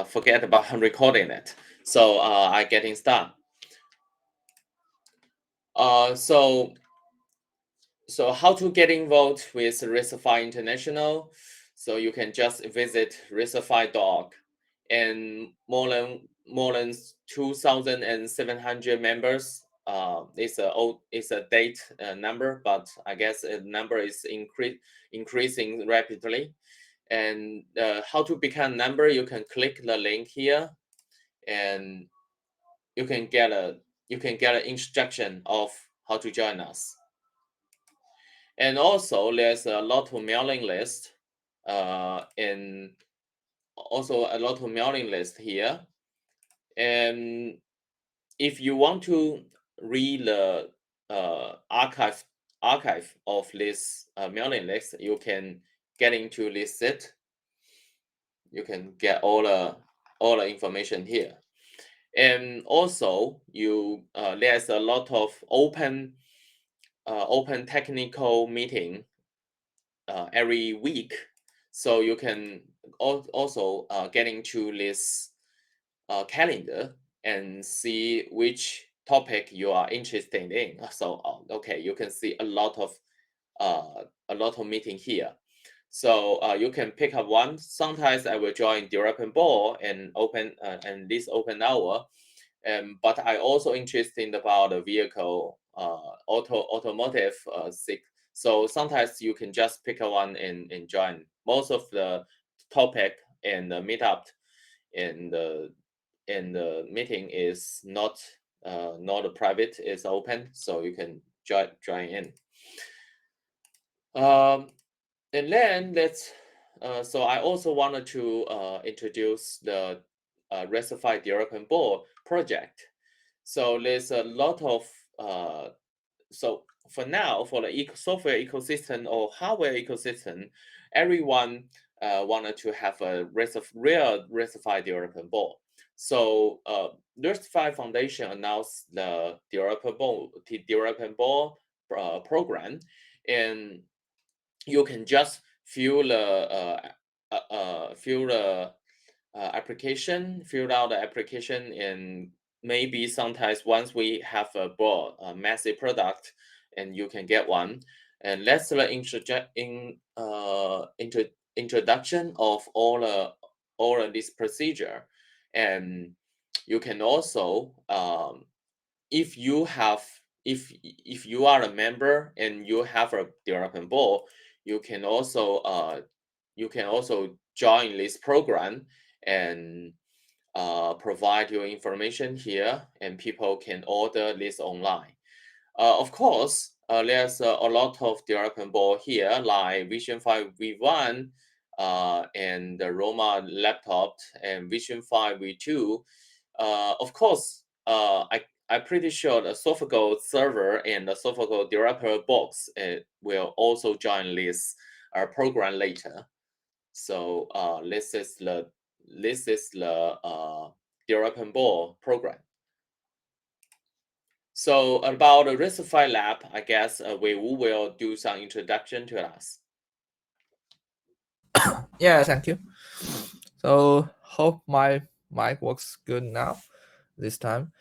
forget about recording it. So I getting started. So how to get involved with RISC-V International? So you can just visit RISC-V.org, and more than 2,700 members. It's a date number, but I guess the number is increasing rapidly. And how to become a member? You can click the link here, and you can get an instruction of how to join us. And also there's a lot of mailing list, and also a lot of mailing list here. And if you want to read the archive of this mailing list, you can get into this site. You can get all the information here. And also there's a lot of open technical meeting every week, so you can also get into this calendar and see which topic you are interested in. So okay, you can see a lot of meeting here. So you can pick up one. Sometimes I will join development board and this open hour. But I also interested about the vehicle automotive so sometimes you can just pick a one and join. Most of the topic and the meetup and the meeting is not private, it's open, so you can join in. And then so I also wanted to introduce the RISC-V development board project. So there's a lot of so for now, for the software ecosystem or hardware ecosystem, everyone wanted to have a real RISC-V development board. So RISC-V Foundation announced the development board program, and you can just fill out the application, and maybe sometimes once we have a massive product, and you can get one. And that's the introduction of all of this procedure. And you can also if you are a member and you have a development board, you can also join this program and provide your information here, and people can order this online. Of course, there's a lot of development board here, like Vision 5 V1 and the Roma laptop and Vision 5 V2. Of course, I'm pretty sure the SoftGo server and the SoftGo developer box will also join this program later. So this is the development board program. So about the RISC-V lab, I guess we will do some introduction to us. Yeah, thank you. So hope my mic works good now this time.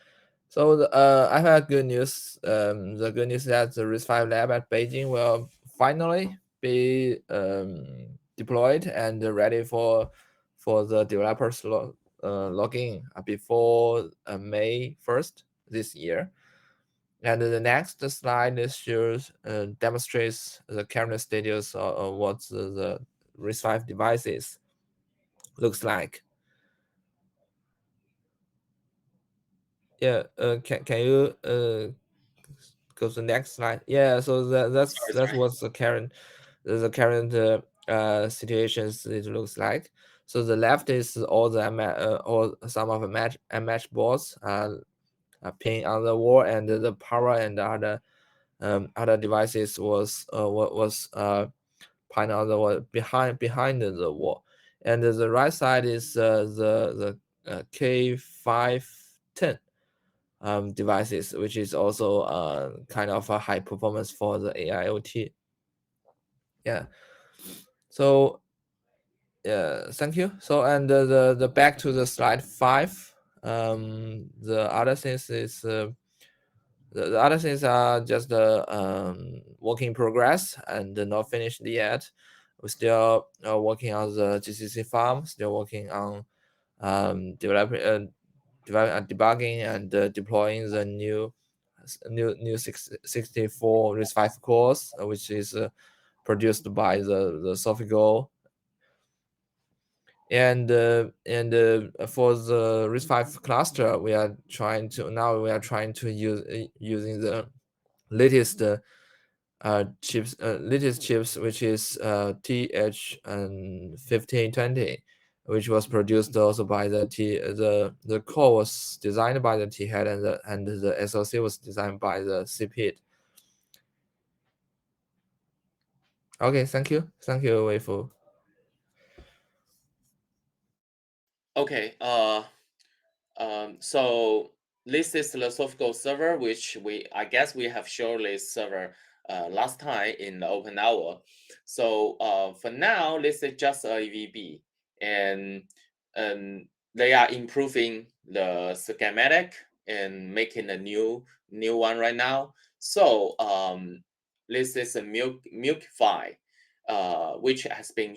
So I have good news. The good news is that the RISC-V lab at Beijing will finally be deployed and ready for the developers login before May 1st this year. And the next slide shows demonstrates the current status of what the RISC-V devices looks like. Yeah, can you go to the next slide? Yeah, so that's what's the current situations it looks like. So the left is all the or some of the match boards pinned on the wall, and the power and other devices was pinned on the wall behind the wall. And the right side is the K510 devices, which is also kind of a high performance for the AIoT. Yeah. So Yeah, thank you. So, and the back to the slide 5. The other things is the other things are just the work in progress and not finished yet. We're still working on the GCC farm, still working on debugging and deploying the new 64 RISC-V cores, which is produced by the Sophigo. And for the RISC-V cluster, we are trying to using the latest latest chips, which is TH and 1520, which was produced also by the core was designed by the T head, and the SoC was designed by the CPIT. Okay, thank you, Wei Fu. Okay. So this is the philosophical server, which I guess we have shown this server last time in the open hour. So for now, this is just a EVB, and they are improving the schematic and making a new one right now. So this is a milk file, which has been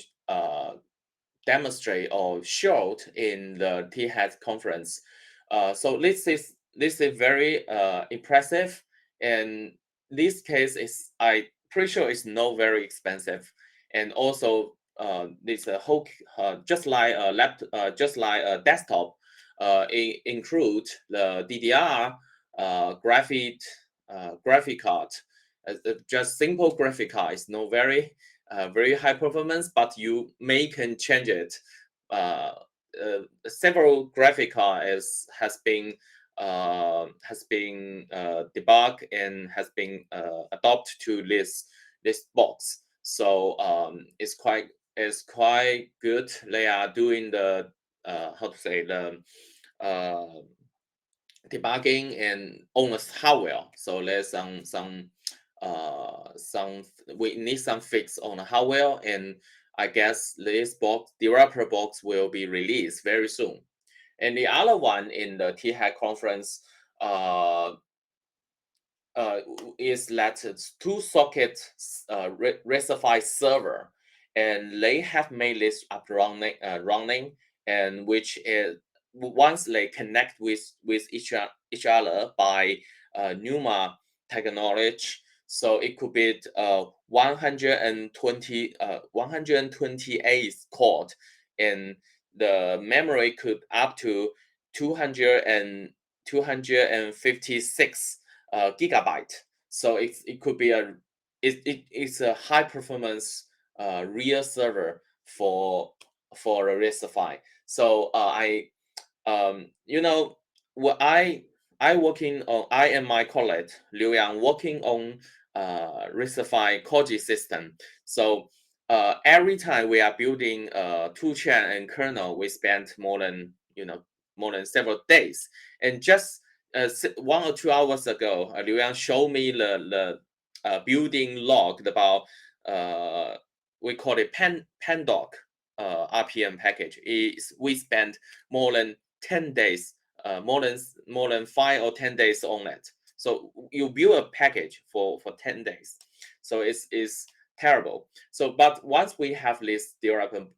demonstrate or showed in the T-Hat conference. So this is very impressive, and this case is I pretty sure it's not very expensive, and also this whole just like a just like a desktop, include the DDR, graphic card. Just simple graphic card is not very high performance, but you may can change it. Uh, Several graphic cards has been debugged and has been adopted to this box. So it's quite good. They are doing the how to say the uh, debugging and almost hardware. So there's some we need some fix on the hardware, and I guess this box developer box will be released very soon. And the other one in the T-Hack conference uh, uh, is that it's two socket RISC-V server, and they have made this up running, and which is once they connect with each other by NUMA technology, so it could be 128 core, and the memory could up to 200 and 256 gigabyte. So it could be it's a high performance real server for a RISC-V. So you know what I and my colleague Liu Yang working on RISC-V Koji system. So every time we are building toolchain and kernel, we spend more than several days. And just 1 or 2 hours ago, Liu Yang showed me the building log about we call it pandoc RPM package. We spent more than 10 days, more than 5 or 10 days on it. So you build a package for 10 days. So it's terrible. So but once we have this development,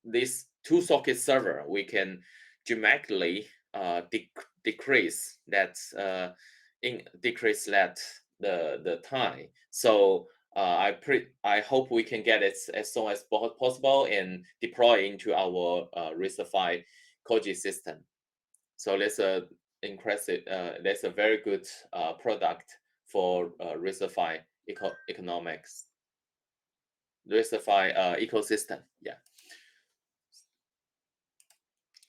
this two socket server, we can dramatically decrease that decrease that the time. So I hope we can get it as soon as possible and deploy into our RISC-V Koji system. So that's a very good product for RISC-V economics, RISC-V ecosystem. Yeah.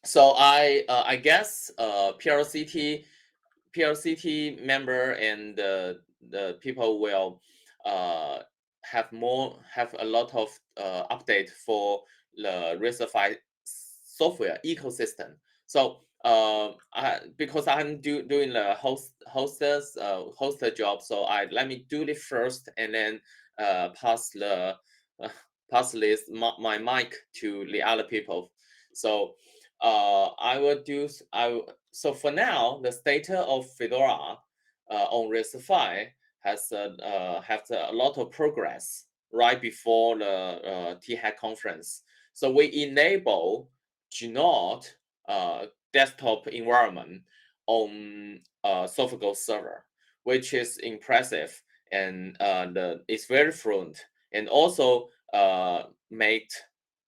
So I guess PLCT member and the people will uh, have a lot of update for the RISC-V software ecosystem. So because I'm doing the hoster job, so I let me do it first and then pass the pass this my mic to the other people. So I will do so for now the status of Fedora on RISC-V has a lot of progress right before the THAC conference. So we enable Gnode desktop environment on Sophical server, which is impressive, and it's very fluent, and also made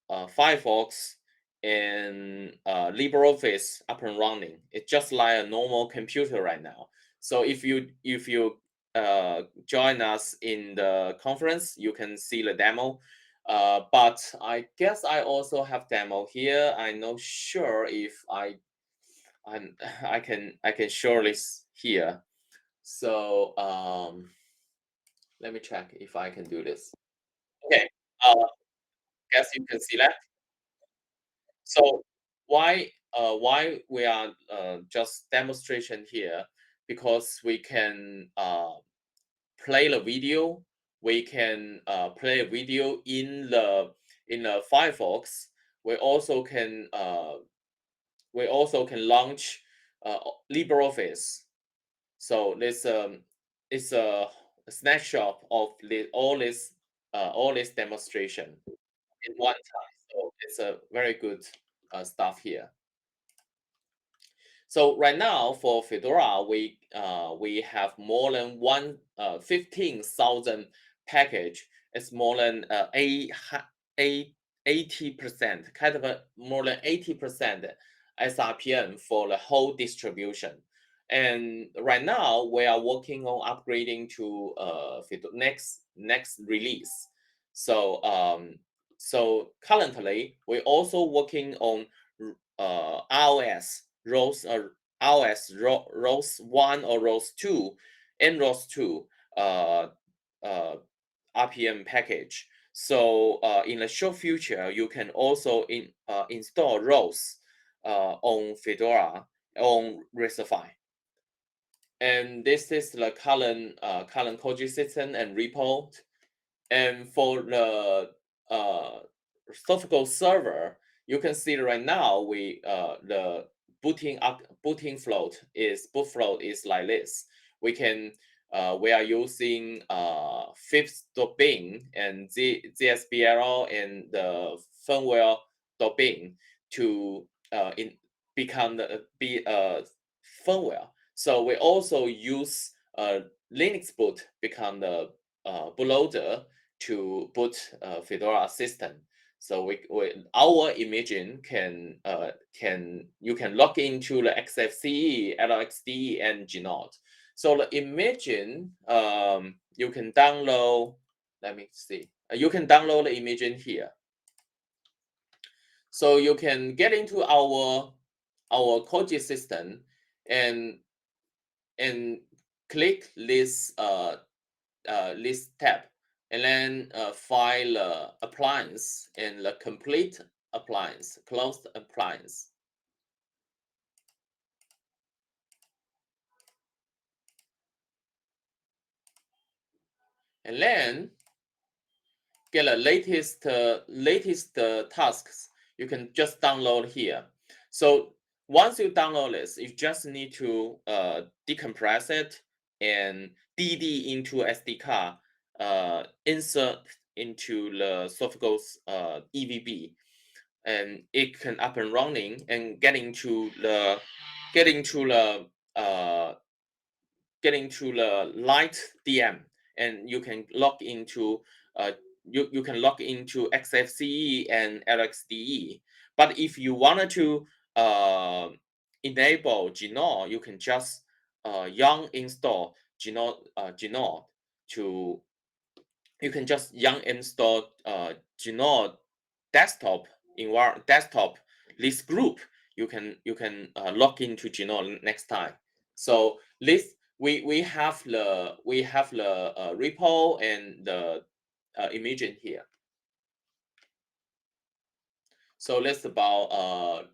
Firefox and LibreOffice up and running. It's just like a normal computer right now. So if you join us in the conference, you can see the demo. But I guess I also have demo here. I'm not sure if I'm I can show this here. So let me check if I can do this. Okay. Guess you can see that. So why we are just demonstration here, because we can play the video. We can play a video in the Firefox. We also can launch LibreOffice. So this is a snapshot of all this demonstration in one time. So it's a very good stuff here. So right now for Fedora, we have more than 15,000 package. It's more than 80%, kind of more than 80% SRPM for the whole distribution. And right now we are working on upgrading to next release. So currently we're also working on iOS ROS 1 or ROS 2 and ROS 2 uh, uh, RPM package. So in the short future, you can also install ROS on Fedora on RISC-V. And this is the current code system and repo. And for the Sophical server, you can see right now the boot float is like this. We are using fifth.bin and ZSBL and the firmware.bin to become be firmware. So we also use Linux boot become the bootloader to boot Fedora system. So our imaging you can log into the XFCE, LXDE, and Gnode. So the imaging you can download. Let me see. You can download the imaging here. So you can get into our Koji system and click this this tab, and then find appliance and the complete appliance, closed appliance. And then get the latest tasks. You can just download here. So once you download this, you just need to decompress it and DD into SD card, insert into the Sophical's EVB, and it can up and running and getting to the uh, light DM, and you can log into you can log into XFCE and LXDE. But if you wanted to enable Gnome, you can just yarn install Gnome to you can just yarn install Gnome desktop this group. You can log into Gnome next time. So this we have the repo and the imaging here. So that's about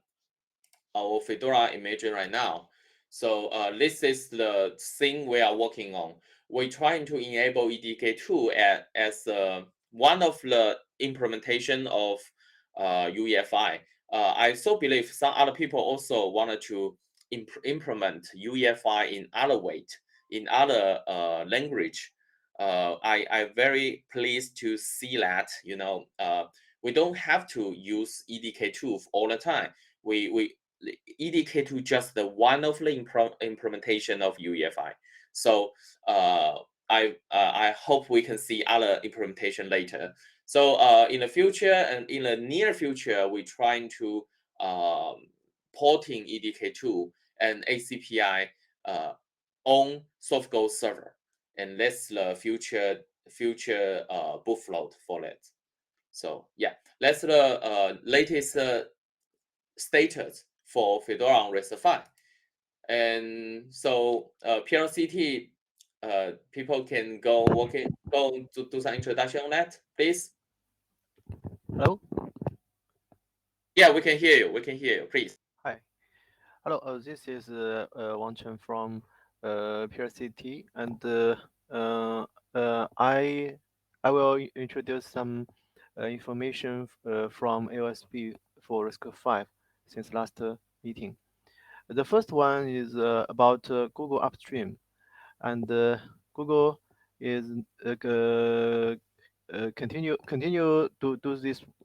our Fedora imaging right now. So this is the thing we are working on. We're trying to enable EDK2 as one of the implementation of UEFI. I so believe some other people also wanted to implement UEFI in other way, in other language. I'm very pleased to see that, we don't have to use EDK2 all the time. We EDK2 just the one of the implementation of UEFI. So I hope we can see other implementation later. So in the future and in the near future, we're trying to porting EDK2 and ACPI on SoftGo server, and that's the future bootload for it. So yeah, that's the latest status for Fedora on RISC-V. And so PLCT people can go to do some introduction on that, please. Hello. Yeah, we can hear you. We can hear you. Please. Hi. Hello. This is Wang Chen from PRCT, and I will introduce some information from AOSP for RISC-V since last meeting. The first one is about Google Upstream, and Google is continue to do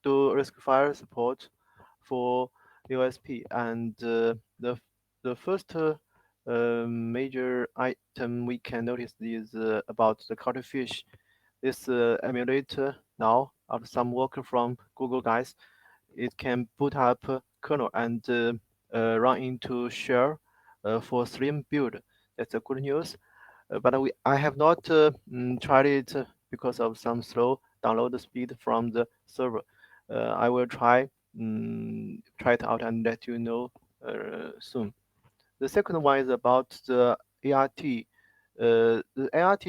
RISC-V support for OSP, and the first major item we can notice is about the cuttlefish. This emulator now, after some work from Google guys, it can boot up kernel and run into shell for slim build. That's a good news. But I have not tried it because of some slow download speed from the server. I will try it out and let you know soon. The second one is about the ART. The ART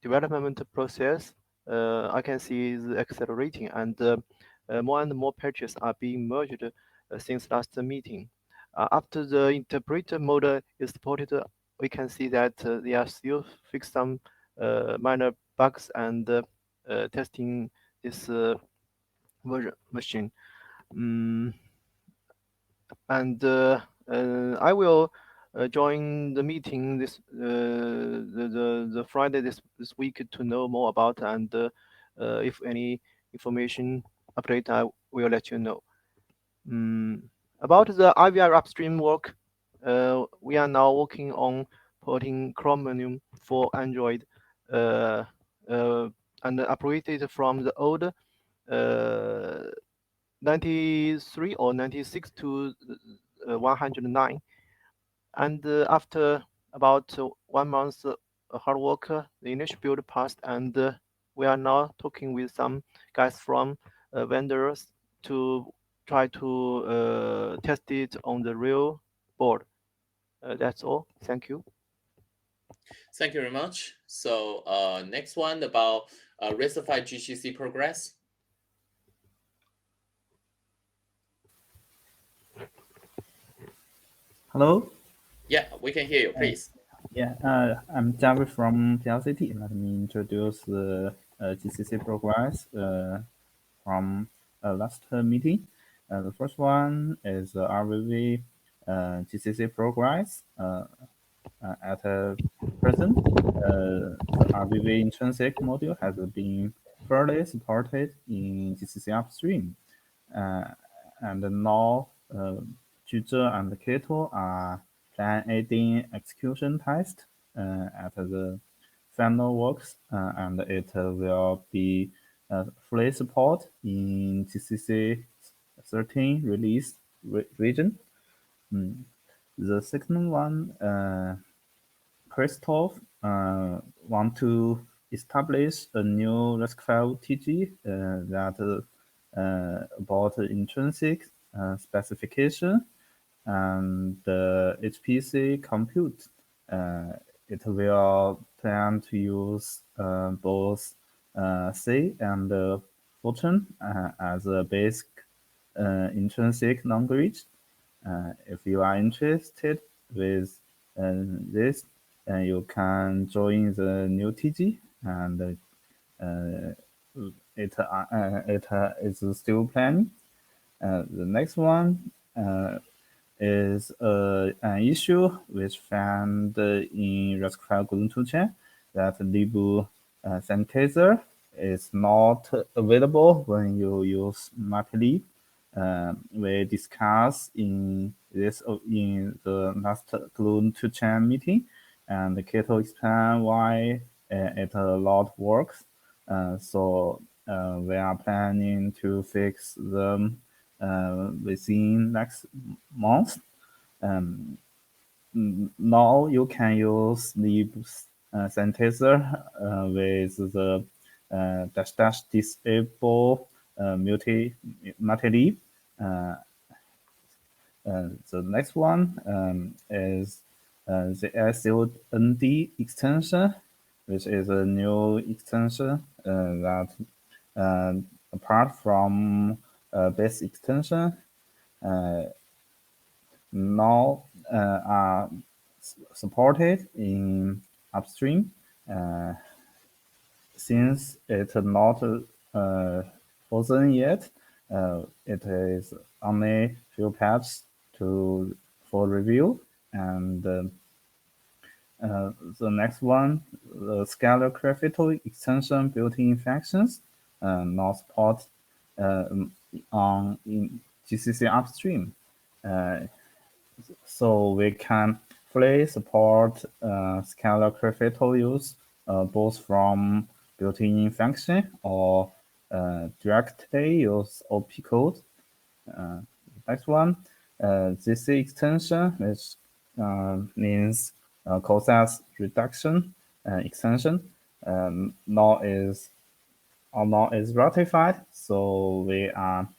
development process I can see is accelerating, and more and more patches are being merged since last meeting. After the interpreter mode is supported, we can see that they are still fix some minor bugs and testing this version machine. Mm, and I will join the meeting the Friday this week to know more about, and if any information update, I will let you know. About the IVR upstream work, we are now working on porting Chromium for Android and operated from the old 93 or 96 to 109. And after about 1 month hard work, the initial build passed, and we are now talking with some guys from vendors to try to test it on the real board. That's all. Thank you. Thank you very much. So next one about RISC-V GCC progress. Hello. Yeah, we can hear you. Please. Yeah, I'm Javi from PLCT. Let me introduce the GCC progress from last meeting. The first one is RVV GCC progress. At present, the RVV intrinsic module has been fully supported in GCC upstream, and now Juzhe and Keto are adding execution test at the final works, and it will be fully support in GCC 13 release region. The second one, Christoph want to establish a new RISC-V TG that about intrinsic specification and HPC compute. It will plan to use both C and Fortran as a basic intrinsic language. If you are interested with this, you can join the new TG and it is still planning. The next one is an issue which found in RISC-V golden toolchain that lib sanitizer is not available when you use multi-lib. We discussed in the last golden toolchain meeting, and Kato explained why it a lot works. So we are planning to fix them within next month. Now you can use the sanitizer with the dash disable multi-lib. The next one is the SUND extension, which is a new extension that apart from base extension, now are supported in upstream. Since it's not frozen yet, it is only few paths for review. And the next one, the scalar crafito extension built-in functions, now support in GCC upstream. So we can fully support scalar crafito use both from built-in function or directly use OP code. Next one, this extension, which means code size reduction extension, now is ratified. So we are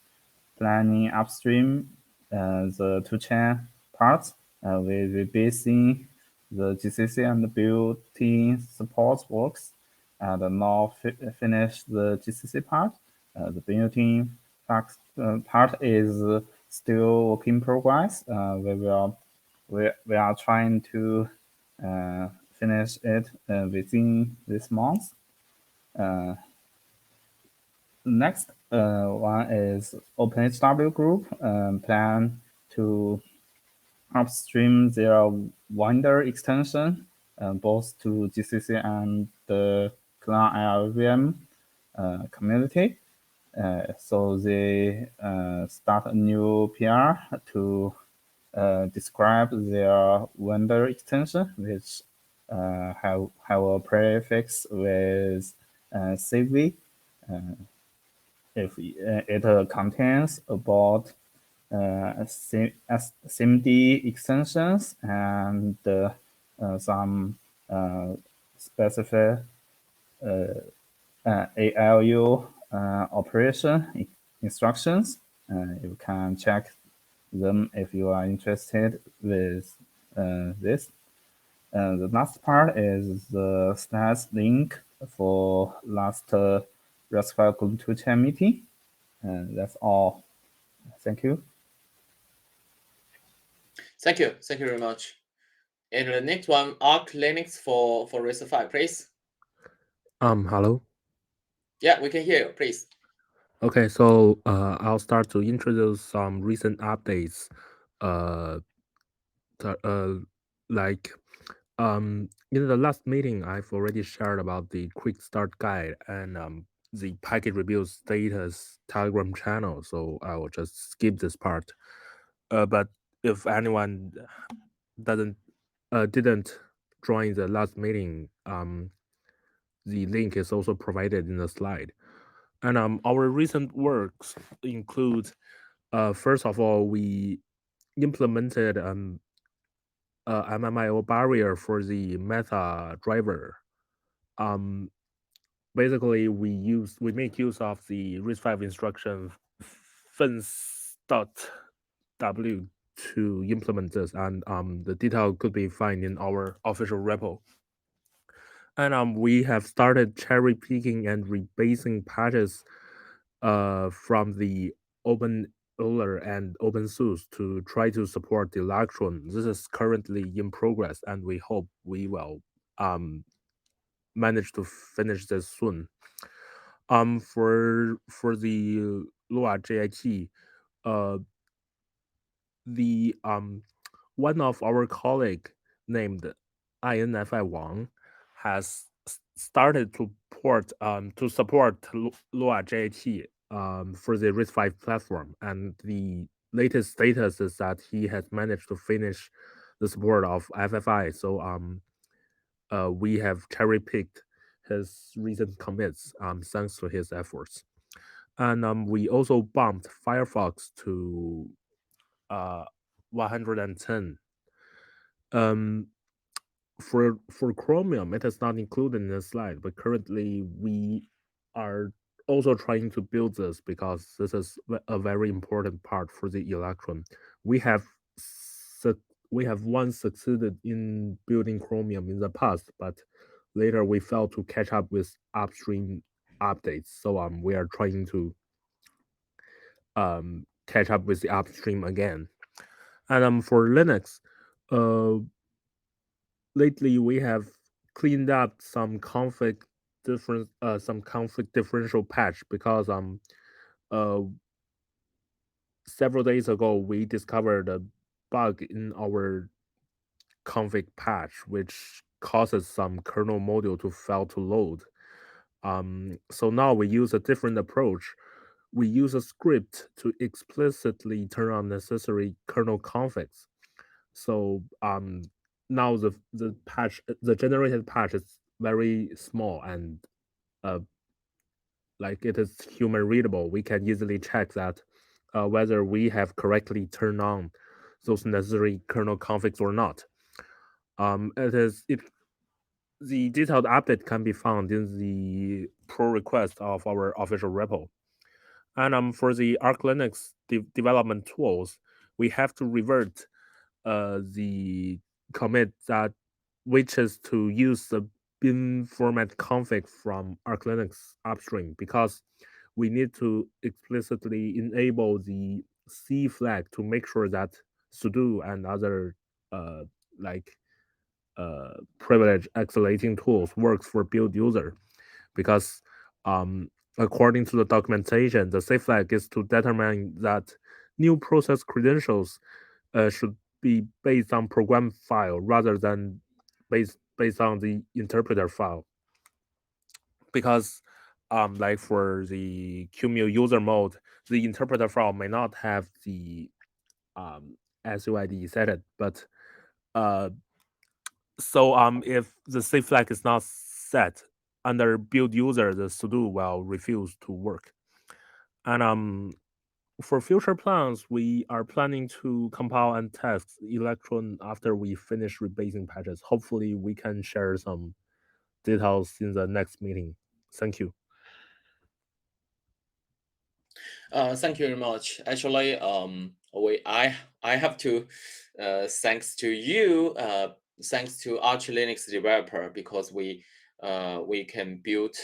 planning upstream the two-chain parts with rebasing the GCC and built-in support works, and now finish the GCC part. The built-in part is still work in progress. We are trying to finish it within this month. Next one is OpenHW group plan to upstream their Winder extension both to GCC and the Cloud LLVM community. So they start a new PR to describe their Winder extension, which have a prefix with CV. If it contains about SIMD extensions and some specific ALU operation instructions. You can check them if you are interested with this. The last part is the stats link for last RISC-V Golden Toolchain meeting. That's all. Thank you. Thank you. Thank you very much. And the next one, Arc Linux for RISC-V, please. Hello. Yeah, we can hear you, please. Okay, so I'll start to introduce some recent updates. Like in the last meeting, I've already shared about the quick start guide and the packet review status Telegram channel. So I will just skip this part. But if anyone didn't join the last meeting, the link is also provided in the slide. And our recent works include, first of all, we implemented MMIO barrier for the meta driver. Basically, we make use of the RISC-V instruction fence.w to implement this, and the detail could be found in our official repo. And we have started cherry picking and rebasing patches from the open Euler and OpenSUSE to try to support the Electron. This is currently in progress, and we hope we will manage to finish this soon. For the Lua JIT, uh, the one of our colleague named INFI Wang has started to support Lua JIT for the RISC-V platform, and the latest status is that he has managed to finish the support of FFI. So we have cherry picked his recent commits thanks to his efforts. And we also bumped Firefox to 110. Um, for Chromium, it is not included in the slide, but currently we are also trying to build this because this is a very important part for the Electron. We have we have once succeeded in building Chromium in the past, but later we failed to catch up with upstream updates. So we are trying to catch up with the upstream again. And for Linux, uh, lately we have cleaned up some conflict differential patch because uh several days ago we discovered a bug in our config patch which causes some kernel module to fail to load. So now we use a different approach. We use a script to explicitly turn on necessary kernel configs. So now the generated patch is very small and uh, like it is human readable. We can easily check that whether we have correctly turned on those necessary kernel configs or not. The detailed update can be found in the pull request of our official repo. And for the Arch Linux development tools, we have to revert the commit that which is to use the bin format config from Arch Linux upstream because we need to explicitly enable the C flag to make sure that sudo and other uh, like privilege escalating tools works for build user because according to the documentation, the safe flag is to determine that new process credentials should be based on program file rather than based on the interpreter file. Because like for the QMU user mode, the interpreter file may not have the SUID set it, but uh, so if the safe flag is not set under build user, the sudo will refuse to work. And for future plans, we are planning to compile and test Electron after we finish rebasing patches. Hopefully, we can share some details in the next meeting. Thank you. Thank you very much. Actually, I have to thanks to you, thanks to Arch Linux developer because we can build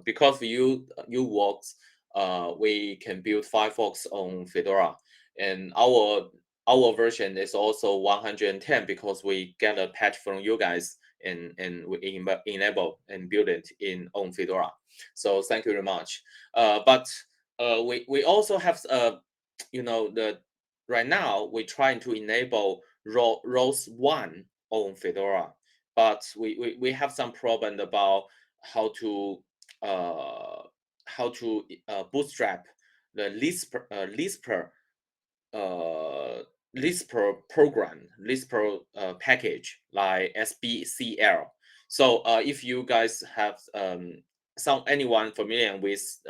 because you works we can build Firefox on Fedora, and our version is also 110 because we get a patch from you guys and we enable and build it in on Fedora. So thank you very much. But we also have the right now we're trying to enable ROS 1 on Fedora, but we have some problem about how to bootstrap the uh, Lisper program, Lisper package like SBCL. So if you guys have anyone familiar with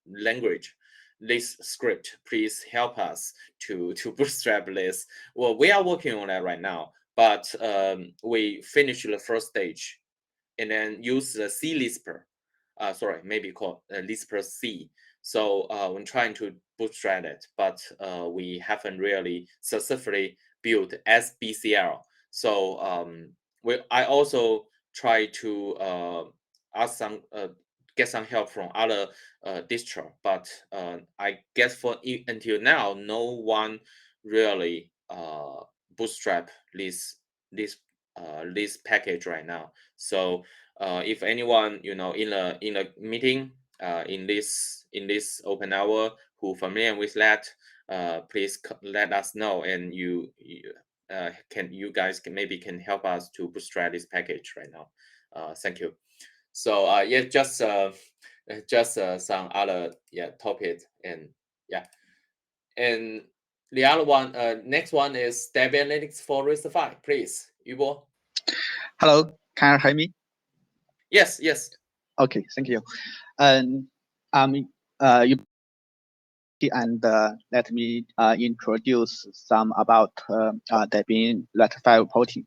language, this script, please help us to bootstrap this. Well, we are working on that right now, but we finished the first stage and then use the C Lisper. Sorry, maybe called Lisper C. So when trying to bootstrap it, but we haven't really successfully built SBCL. So I also try to ask some get some help from other distro, but I guess until now, no one really bootstrap this package right now. So if anyone in a meeting in this open hour who familiar with that, please let us know, and you guys can help us to bootstrap this package right now. Thank you. So yeah, just some other topic, and yeah, and the other one, next one is Debian Linux for RISC-V. Please, Yubo. Hello, can you hear me? Yes, yes. Okay, thank you. Let me introduce some about Debian rectifier porting.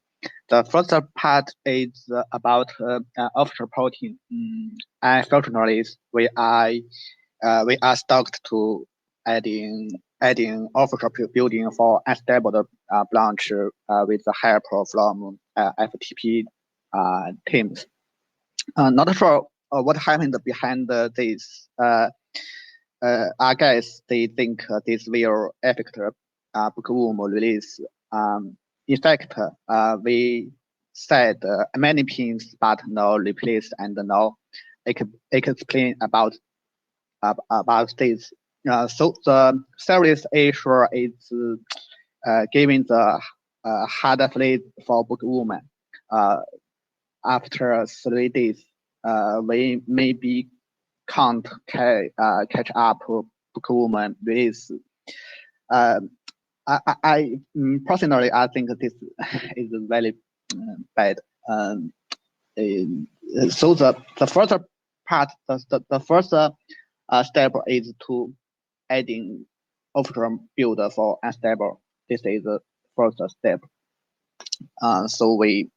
The first part is about offshore porting. Unfortunately, we are stuck to adding offshore building for unstable branch with the help from FTP teams. Not sure what happened behind this. I guess they think this will affect bookworm release. In fact, we said many pins, but no replace and no explain about this. So the service issue is giving the hard flag for bookworm. After 3 days, we maybe can't catch up bookworm release. I personally, I think this is very bad. So the first part, the first step is to adding offshore build for unstable. This is the first step. So we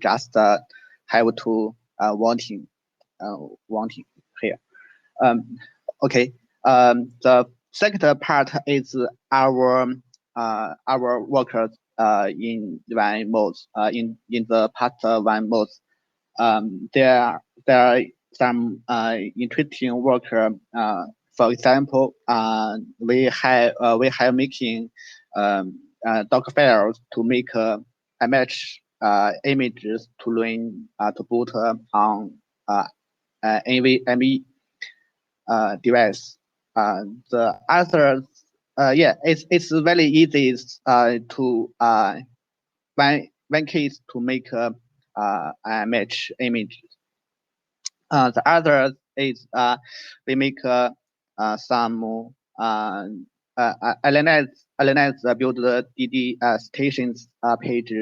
just have to wanting here. Okay. The second part is our workers in one mode. In the part one mode, there are some interesting worker. For example, we have making Docker files to make image images to run to boot on NVMe device. The other, it's very easy to one case to make match images. The other is we make some LNS build the DD stations page.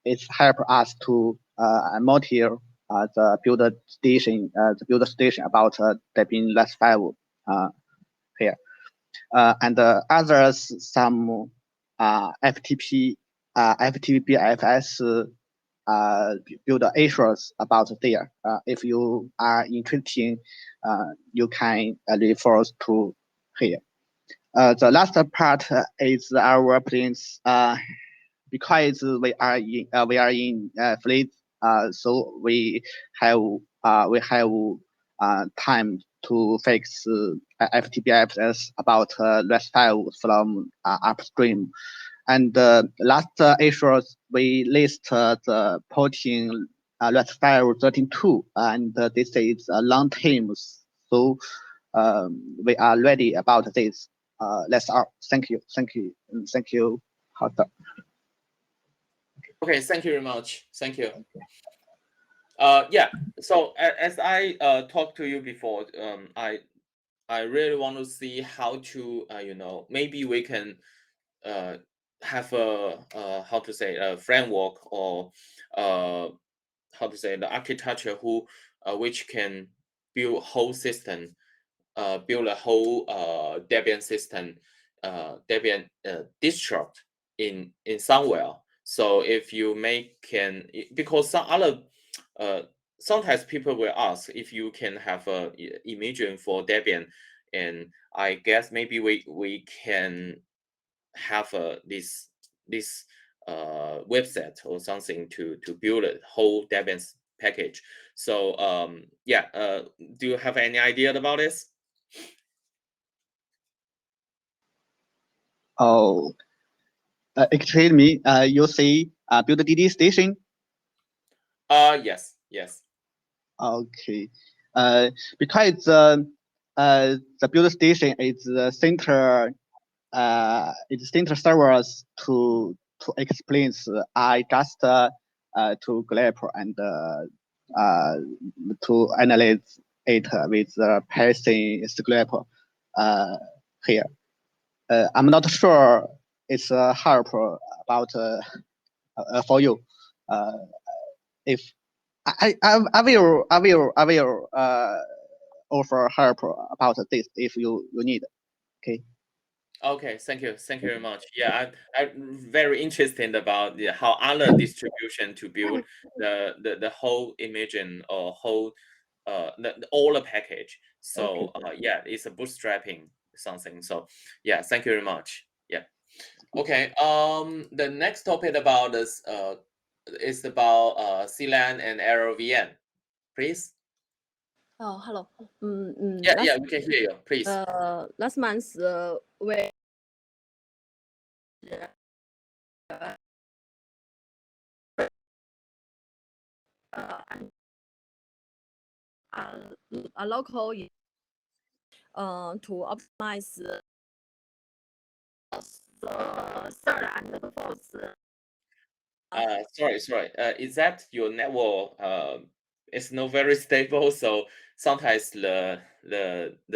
It's help us to motivate the build station about Debian RISC-V here. And others some FTP FTPFS build issues about there. If you are interested, you can refer to here. The last part is our plans. Because we are in fleet, so we have time to fix FTPFS about RISC-V from upstream. And the last issues we list the porting RISC-V 13.2, and this is a long time, so we are ready about this. That's all. Thank you. Okay, thank you very much. Thank you. Yeah. So as I talked to you before, I really want to see how to maybe we can have a how to say a framework, or how to say the architecture which can build whole system, build a whole Debian system, Debian distro in somewhere. So if you because some other sometimes people will ask if you can have a imaging for Debian, and I guess maybe we can have this website or something to build a whole Debian package. So yeah, do you have any idea about this? Oh, excuse me. You see, build DD station? Yes. Okay. Because the build station is the center servers to explain. I just to grep and to analyze it with the Python script here. I'm not sure it's help about for you. If I will offer help about this if you need. Okay. Okay, thank you very much. Yeah, I'm very interested about how other distribution to build the whole imaging or whole all the package. So yeah, it's a bootstrapping something. So yeah, thank you very much. Yeah. Okay. The next topic about this is about CLAN and LLVM. Please. Oh, hello. Yeah, we can hear you. Please. Last month, we a local to optimize the third and the fourth. Sorry. Is that your network? It's not very stable, so sometimes the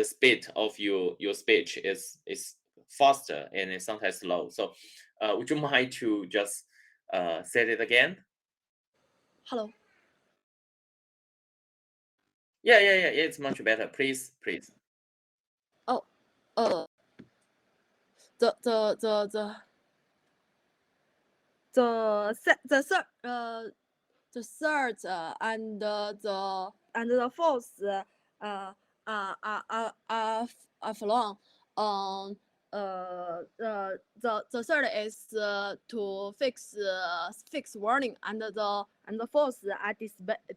speed of your speech is faster and it's sometimes slow. So, would you mind to just say it again? Hello. Yeah. It's much better. Please. Oh, the third and the fourth are flowing. The third is to fix warning, and the fourth are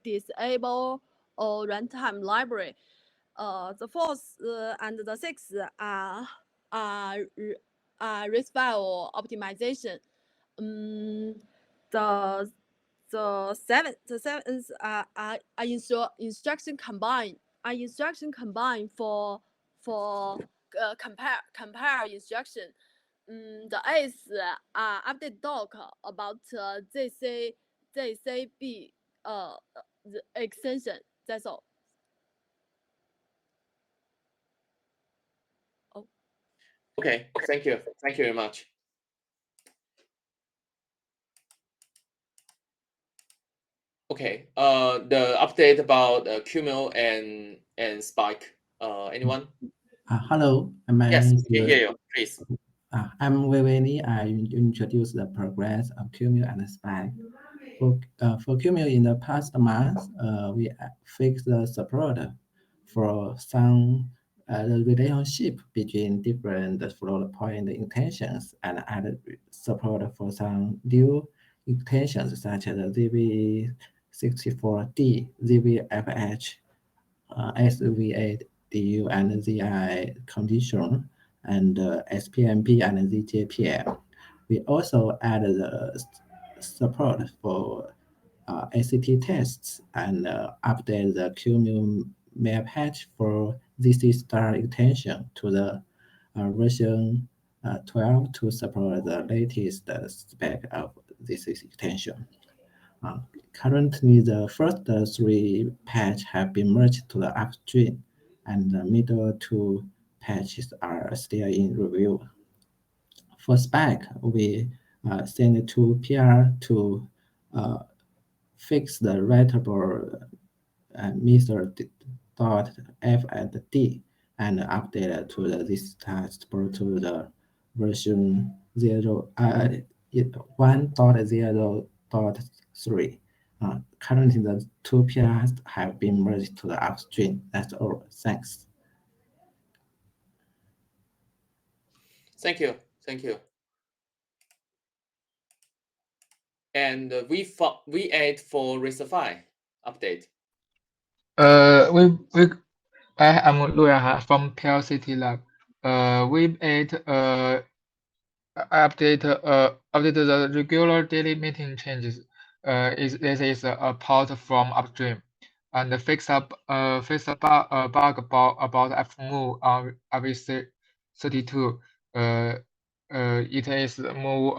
disable runtime library. The fourth and the sixth are RISC-V optimization. The seventh are instruction combine. For compare instruction. The eighth update doc about ZCB the extension. That's all. Oh. Okay. Thank you very much. Okay. The update about Qmil and Spike. Anyone? Hello, my Yes, name we can is hear you. Please. I'm Viveni. I introduce the progress of QMU and Spike. For QMU in the past month, we fixed the support for some the relationship between different float point intentions and added support for some new intentions such as ZV64D, ZVFH, SVA-DU and ZI condition, and SPMP and ZJPM. We also added support for ACT tests and update the QMU map patch for ZC star extension to the version 12 to support the latest spec of this extension. Currently, the first three patches have been merged to the upstream, and the middle two patches are still in review. For Spike, we send to PR to fix the writable method.f and d and update to this task to the version 1.0.3. Currently, the two PRs have been merged to the upstream. That's all. Thanks. Thank you. And we add for RISC-V update. I am Luya from PLCT Lab. We add update the regular daily meeting changes. This is a port from upstream, and fix a bug about fmove on RISC-32. It is move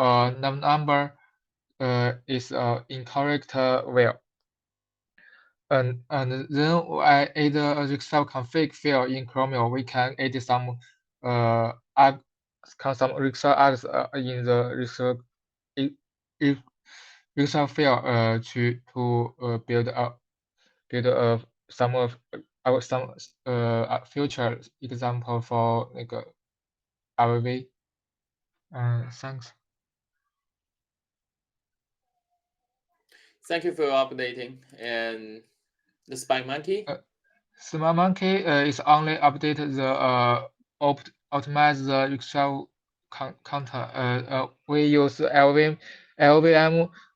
number is incorrect well. And then I add a Excel config file in Chromium. We can add some Excel ads in the Excel file to build some of our future example for RV. Thanks. Thank you for updating. And the Spy Monkey? Smart Monkey is only update the optimize the Excel counter. We use LVM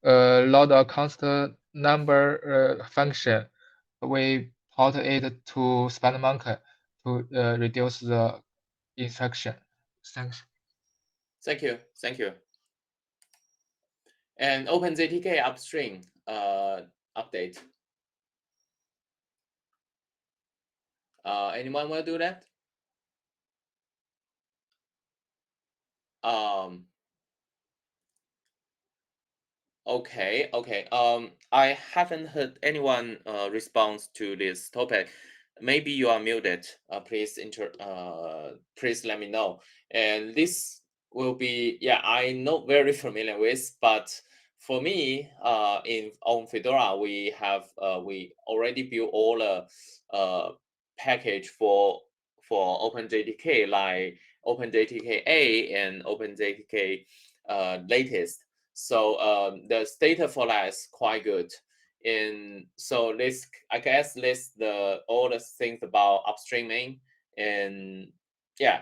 load a constant number function. We port it to Smart Monkey to reduce the instruction. Thanks. Thank you. Thank you. And OpenZTK upstream update. Anyone will do that? Okay. I haven't heard anyone respond to this topic. Maybe you are muted. Please let me know. And this will be, yeah, I'm not very familiar with, but for me, on Fedora, we already built all a package for OpenJDK, like OpenJDK A and OpenJDK latest. So the data for that is quite good. And so this, I guess, list all the things about upstreaming. And yeah,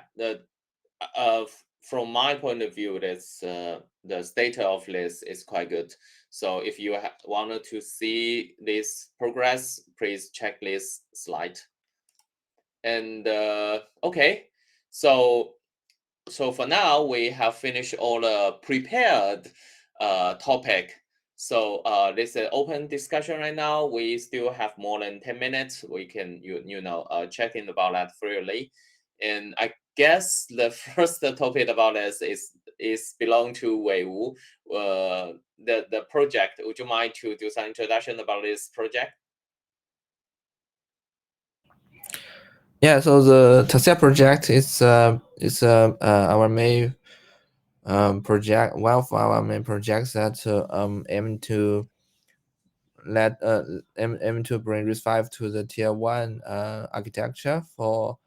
from my point of view, that's the state of this is quite good. So if you wanted to see this progress, please check this slide. And okay, so for now we have finished all the prepared topic. So this is an open discussion right now. We still have more than 10 minutes. We can check in about that freely. And I guess the first topic about this is belong to Wei Wu, the project. Would you mind to do some introduction about this project? Yeah, so the Tasia project is our main project. One of our main projects that aim to bring RISC-V to the tier 1 architecture for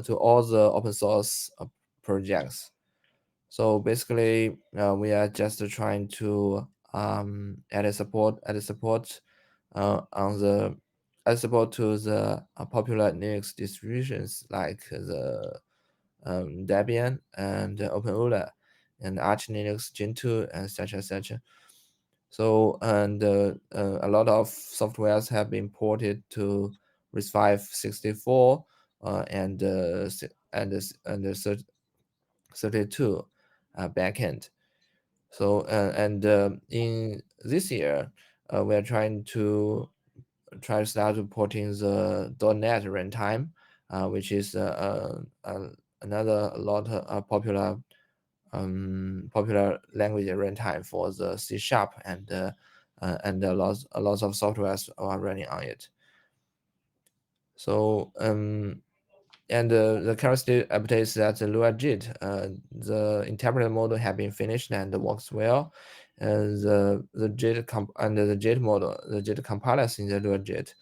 to all the open source projects. So basically, we are just trying to add support to the popular Linux distributions like the Debian and OpenEULA and Arch Linux Gen 2 and etc. So and a lot of softwares have been ported to RISC-V 64 and 32 backend. So in this year, we are trying to start porting the .NET runtime, which is another lot popular language runtime for the C# and a lot of softwares are running on it. So and the current state updates that the Lua JIT, the interpreter model have been finished and works well. The JIT model, the JIT compilers in the Lua JIT.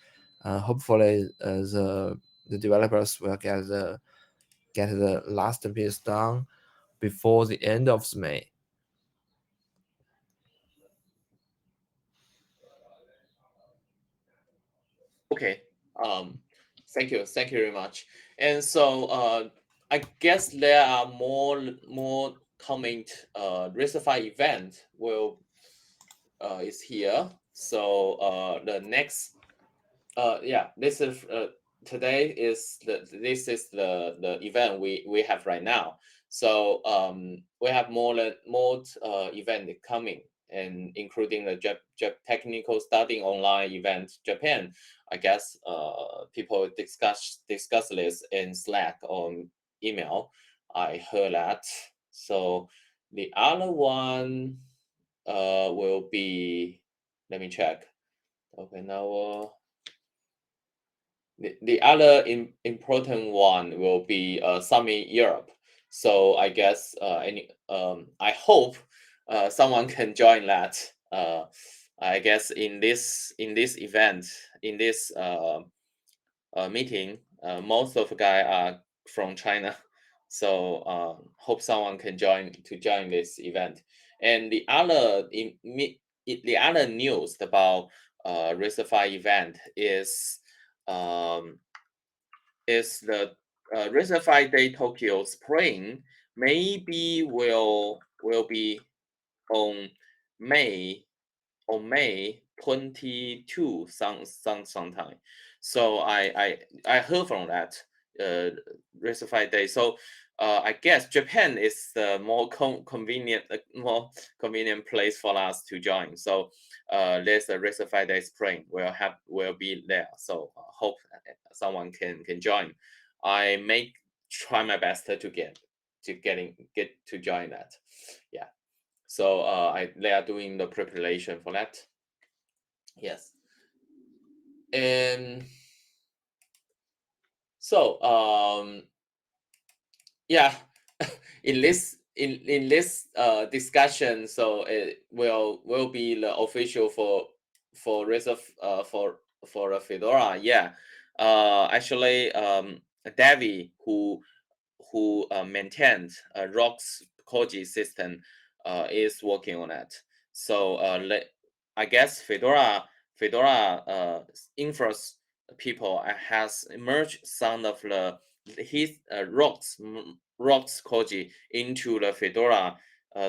Hopefully, the developers will get the last piece done before the end of May. Okay. Thank you very much. And so I guess there are more coming RISC-V event is here. So the next this is today is this is the event we have right now. So we have more event coming, and including the technical studying online event Japan. I guess people discuss this in Slack or email. I heard that. So the other one will be, let me check. Okay, now the other important one will be Summit Europe. So I guess I hope someone can join that. I guess in this event, in this meeting, most of the guys are from China. So hope someone can join this event. And the other the other news about RISC-V event is the RISC-V Day Tokyo Spring maybe will be on May 22 sometime. So I heard from that RISC-V Day. So I guess Japan is the more convenient place for us to join. So there's a RISC-V Day Spring will be there. So hope someone can join. I may try my best to get to join that. Yeah. So they are doing the preparation for that. Yes. And so yeah, in this discussion, so it will be the official for for a Fedora. Yeah. Actually Devi who maintained ROX Koji system is working on that. So I guess Fedora infra people has merged some of his ROX Koji into the Fedora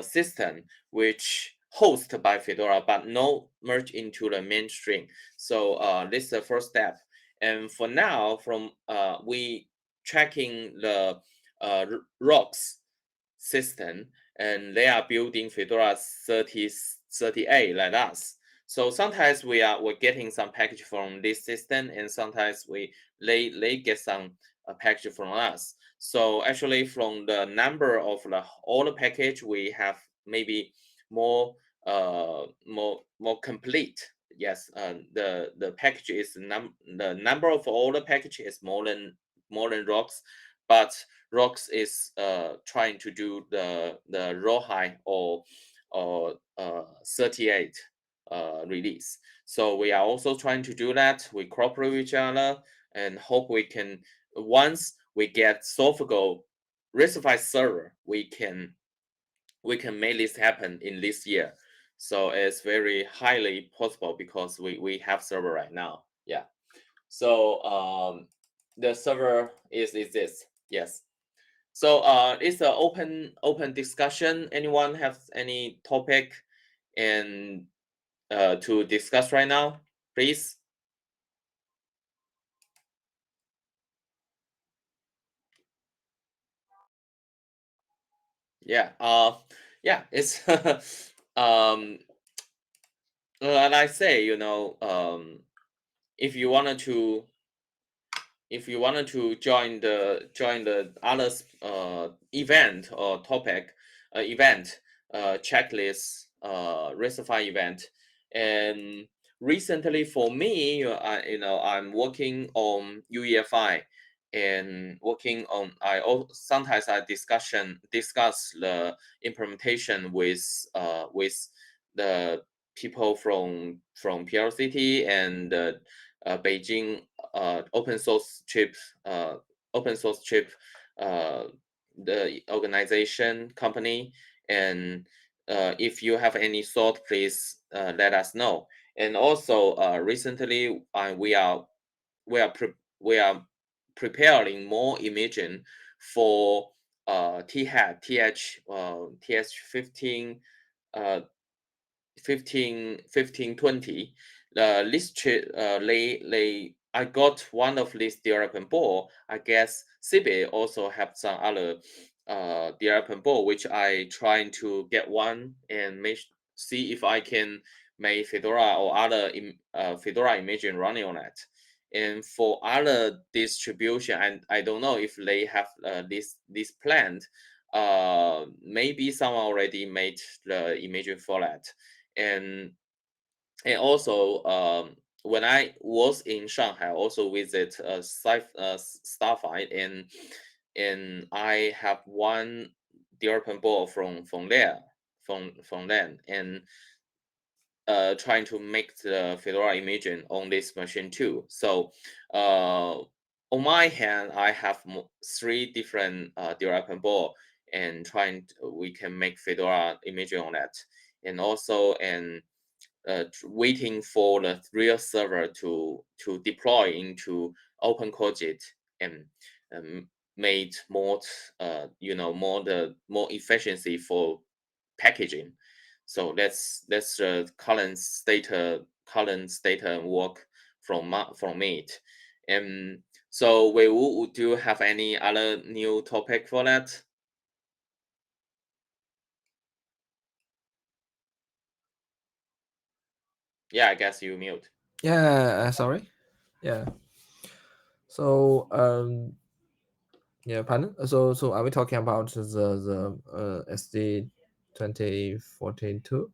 system, which hosted by Fedora, but no merge into the mainstream. So this is the first step. And for now, from we tracking the ROX system, and they are building Fedora 38 like us. So sometimes we're getting some package from this system, and sometimes they get some package from us. So actually, from the number of all the package, we have maybe more complete. Yes, the package is the number of all the package is more than ROX, but ROX is trying to do the Rawhide or 38 release. So we are also trying to do that. We cooperate with each other and hope we can, once we get SoftGo RISC-V server, we can make this happen in this year. So it's very highly possible because we have server right now. Yeah. So the server is this. Yes. So it's an open discussion. Anyone have any topic and to discuss right now, please? Yeah. Yeah. It's like I say, if you wanted to join the others event or topic event checklist RISC-V event, and recently for me I'm working on UEFI and working on sometimes I discuss the implementation with the people from PLCT and Beijing open source chip the organization company. And if you have any thought, please let us know. And also recently we are preparing more imaging for TH 15 1520. This chip I got one of these development board. I guess CBA also have some other development board, which I trying to get one and see if I can make Fedora or other Fedora imaging running on it. And for other distribution, and I don't know if they have this planned. Maybe someone already made the imaging for that, and also when I was in Shanghai, I also visit Starfight, and I have one development board from there, from then, and trying to make the Fedora imaging on this machine too. So on my hand, I have 3 different development board, and we can make Fedora imaging on that, and also waiting for the real server to deploy into OpenCogit, and made more more efficiency for packaging. So that's the current state and work from it. And so do you have any other new topic for that? Yeah, I guess you mute. Yeah, sorry. Yeah. So yeah, pardon. So are we talking about the SD 2042?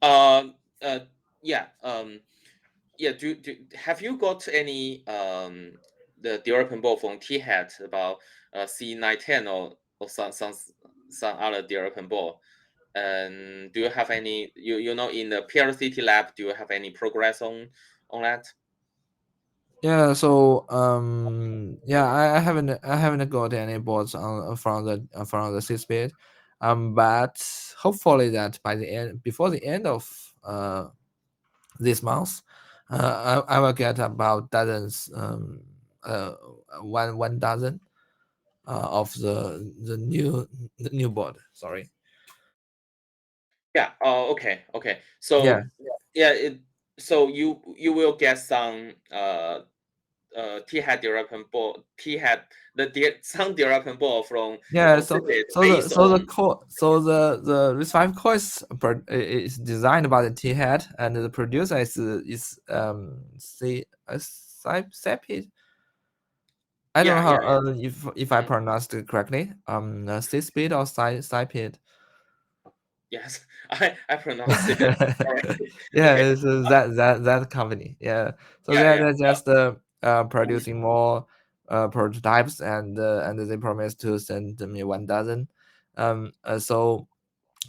Yeah. Yeah. Have you got any the development board from T Hat about C910 or some other development board? And do you have any in the PLCT lab? Do you have any progress on that? Yeah, so yeah, I haven't got any boards on from the C-speed, but hopefully that before the end of this month, I will get about dozens uh one dozen of the new board. Sorry. Yeah. Oh, okay. Yeah. So yeah, so you will get some T hat development board, some development board from Yeah, so Cipit so the based so the on. core so the RISC-V core is designed by the T head, and the producer is Sepid. I don't know how if I pronounced it correctly. C-speed or Sepid. Yes, I pronounce it correctly. Yeah, Okay. it's that company. Yeah, so Yeah. they're just producing more prototypes, and they promise to send me one dozen. So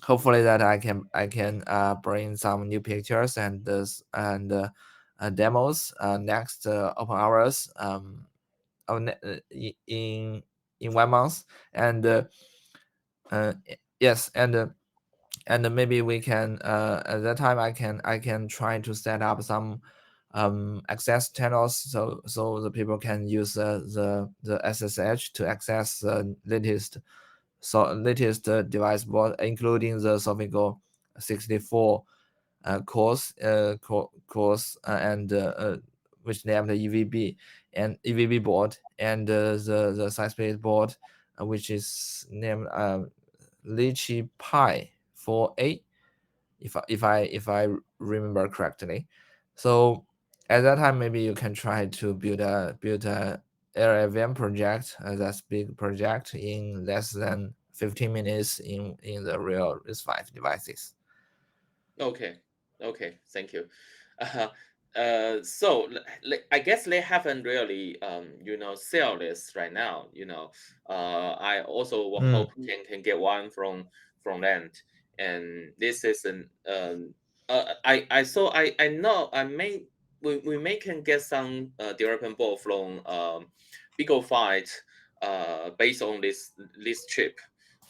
hopefully that I can bring some new pictures and demos next open hours in 1 month, and yes, and maybe we can at that time I can try to set up some access channels, so the people can use the SSH to access the latest device board, including the Sofigo 64 course and which named the EVB board, and the side board which is named Lychee Pi 4A, if I remember correctly. So at that time, maybe you can try to build a LLVM project, that's big project, in less than 15 minutes in the real RISC-V devices. Okay. Thank you. Uh, so I guess they haven't really sell this right now. I also hope can get one from them, and this is an I know we may can get some development board from Bigo Fight based on this chip.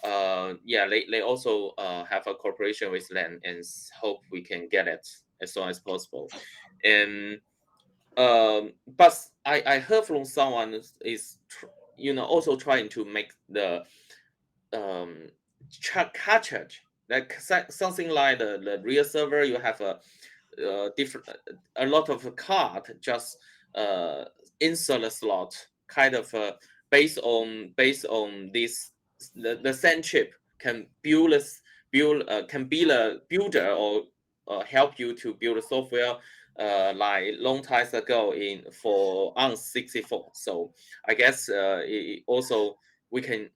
Yeah, they also have a cooperation with them, and hope we can get it as soon as possible. And but I heard from someone is also trying to make the cartridge, like something like the real server. You have different a lot of card just insert a slot, kind of based on this the same chip can build can be the builder or help you to build a software like long time ago for ARM64. So I guess also we can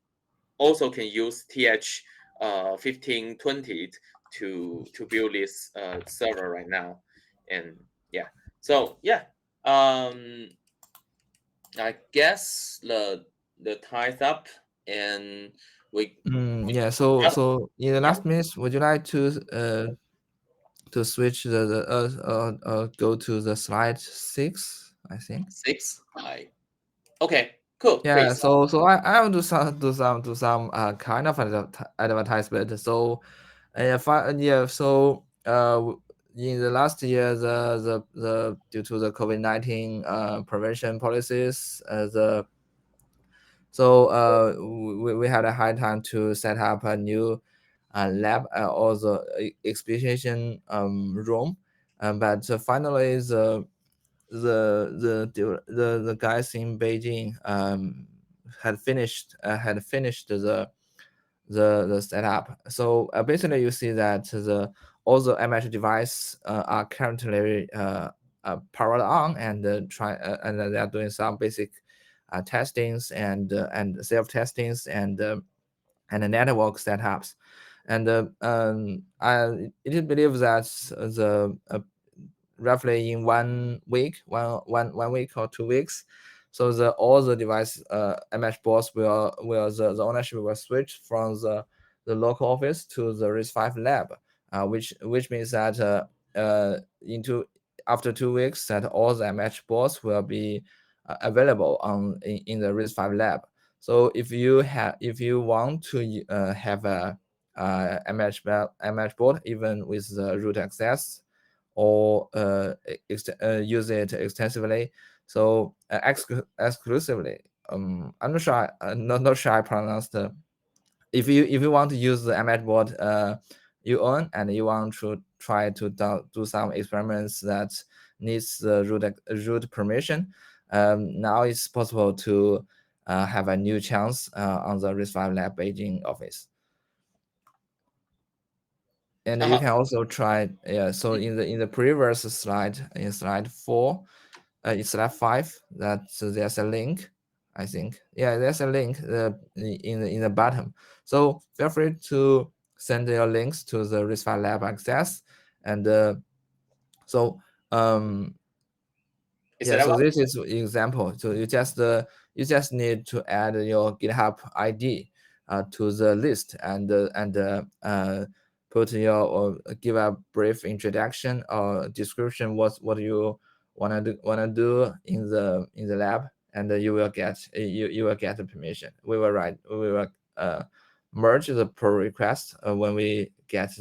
use TH 1520 to build this server right now. And yeah, so yeah, I guess the time's up, and we Yeah. So in the last minutes, would you like to switch go to the slide 6? I think 6. Okay, cool. yeah. Please. So I will do some kind of advertisement. So yeah. So in the last year, the due to the COVID-19 prevention policies, we had a hard time to set up a new lab or the exhibition room, but finally the guys in Beijing had finished the setup. So basically, you see that all the MH device are currently powered on and and they are doing some basic testings and self testings and network setups. And it is believed that the roughly in 1 week, one week or 2 weeks. So all the device MH boards will the ownership will switch from the local office to the RISC-V lab, which means that after 2 weeks that all the MH boards will be available in the RISC-V lab. So if you want to have a MH board even with the root access, or use it extensively, so exclusively. I'm not sure. Not sure I pronounced. If you want to use the MH board you own and you want to try to do some experiments that needs the root permission, now it's possible to have a new chance on the RISC-V Lab Beijing office. And you can also try, yeah. So in the previous slide, in slide 4, in slide 5, that there's a link, I think. Yeah, there's a link in the bottom. So feel free to send your links to the RISC-V Lab access, and yeah. So this is example. So you just need to add your GitHub ID to the list and put your or give a brief introduction or description what you wanna do in the lab, and you will get the permission. We will merge the pull request when we get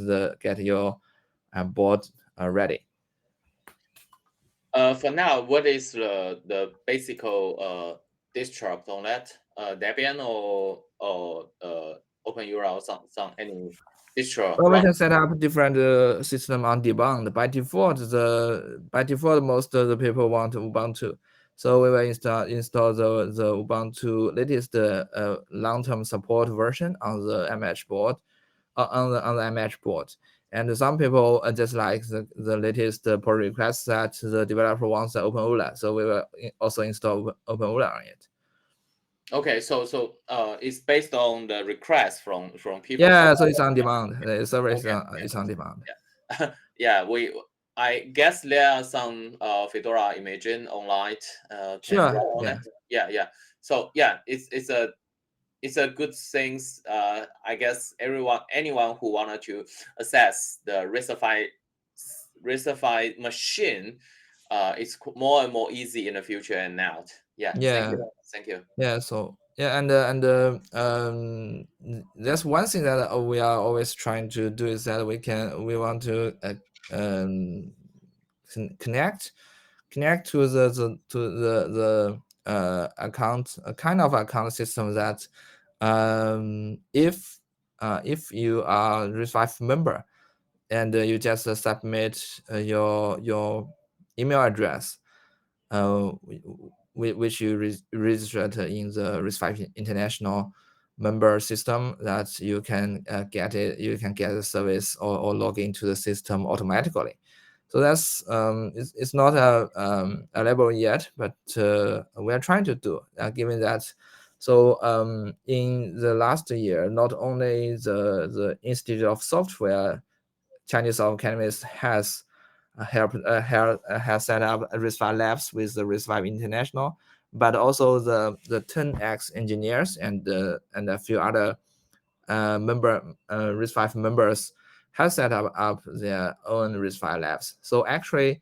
your board ready. For now, what is the basic distro on that? Debian or OpenURL or some any distro? Well, we can set up different system on demand. By default, most of the people want Ubuntu, so we will install the Ubuntu latest long-term support version on the MH board, on the MH board. And some people just like the latest pull request that the developer wants the OpenULA, so we will also install OpenULA on it. Okay, so it's based on the request from people. Yeah, so it's on demand. The server is on demand. Yeah, yeah. I guess there are some Fedora imaging online. Sure. Yeah. Yeah. So yeah, it's a good thing. I guess anyone who wanted to access the RISC-V machine, it's more and more easy in the future and now. Yeah. Thank you. Yeah. So yeah, and that's one thing that we are always trying to do, is that we want to connect to the account, a kind of account system that if you are RISC-V member, you just submit your email address, which you registered in the RISC-V International member system, that you can get it. You can get the service or log into the system automatically. So that's it's not a level yet, but we are trying to do. Given that, so in the last year, not only the Institute of Software, Chinese Software Academies has has set up RISC-V labs with the RISC-V International, but also the 10x engineers and a few other RISC-V members have set up their own RISC-V labs. So actually,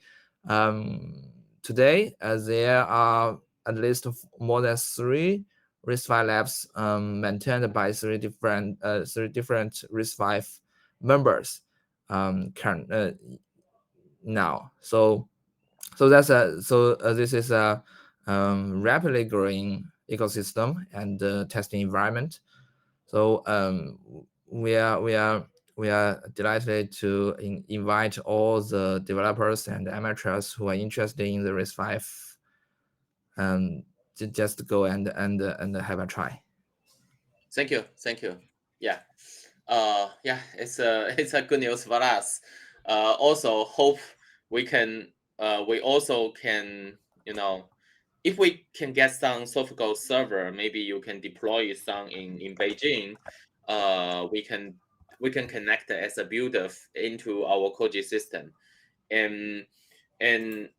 today there are at least more than 3 RISC-V labs maintained by 3 different RISC-V members now. So that's this is a rapidly growing ecosystem and testing environment. So we are delighted to invite all the developers and amateurs who are interested in the RISC-V to just go and have a try. Thank you. Yeah. Yeah, it's a good news for us. Also hope we also can, if we can get some software server, maybe you can deploy some in Beijing. We can connect as a builder into our Koji system, and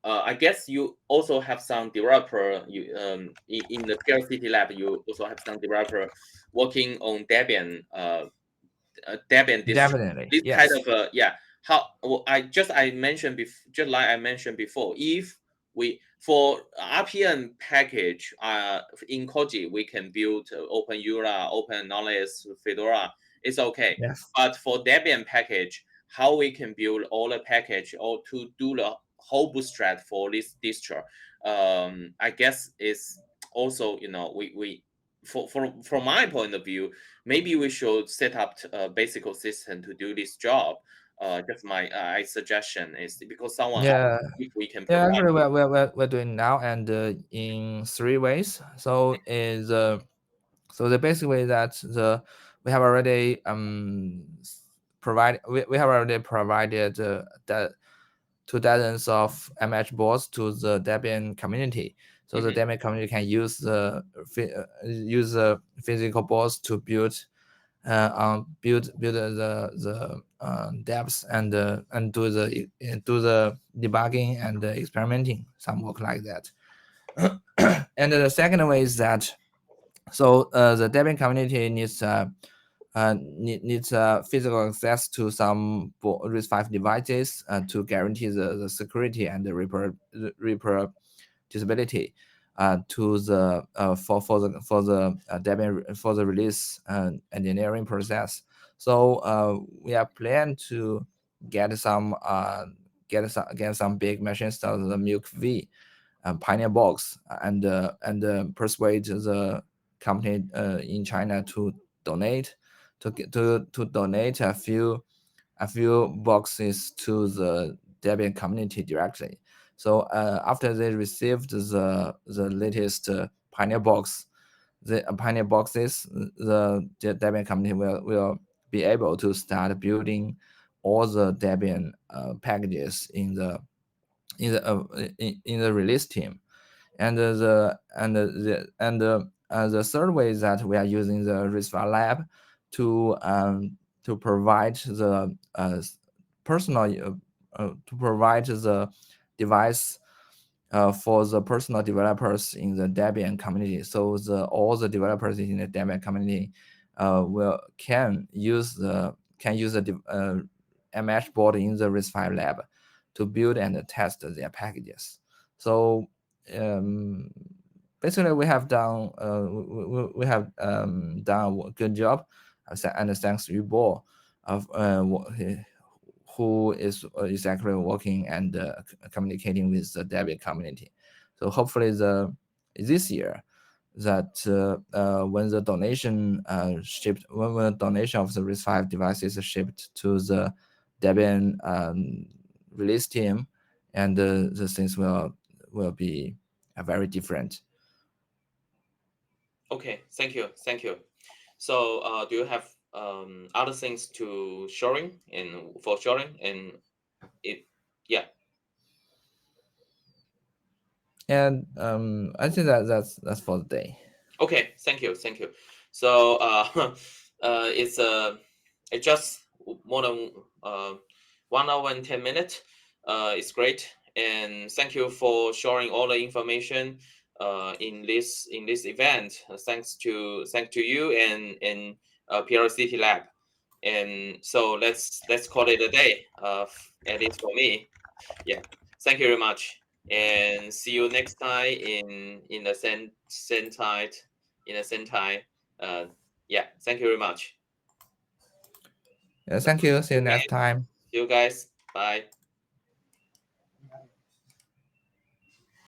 I guess you also have some developer in the PLCT lab. You also have some developer working on Debian. Debian distro. Definitely, This yes. kind of I mentioned just like I mentioned before, if we for RPM package in Koji we can build OpenEULA, Open Knowledge, Fedora. It's okay. Yes. But for Debian package, how we can build all the package or to do the whole bootstrap for this distro, I guess is also we from my point of view, maybe we should set up a basic system to do this job. Just my suggestion is because someone asked if we can provide. Actually, we're doing now, and in 3 ways. So is so the basic way that we have already provided that 2 dozens of MH boards to the Debian community. So the Debian community can use the physical boards to build the depths and do the debugging and experimenting, some work like that. And the second way is that the Debian community needs physical access to some RISC-V devices to guarantee the security and the reproducibility to the for the Debian for the release engineering process. So we are planning to get some big machines of the Milk-V Pioneer box and persuade the company in China to donate a few boxes to the Debian community directly. So after they received the latest Pioneer boxes, the Debian community will be able to start building all the Debian packages in the release team. And the third way is that we are using the RISC-V lab to provide the device for the personal developers in the Debian community. So all the developers in the Debian community can use the MH board in the RISC-V lab to build and test their packages. So basically, we have done done a good job, and thanks to Yu Bo, who is actually working and communicating with the Debian community. So hopefully this year, that when the donation when the donation of the RISC-V devices is shipped to the Debian release team, and the things will be very different. Okay, thank you. So do you have other things to sharing and for sharing and it? Yeah. And I think that's for the day. Okay, thank you. So it's just more than 1 hour and 10 minutes. It's great, and thank you for sharing all the information in this event. Thanks to you and PRCT Lab. And so let's call it a day. At least for me. Yeah. Thank you very much, and see you next time in the same time. Yeah. Thank you very much. Yeah, thank you. See you next time. See you guys. Bye.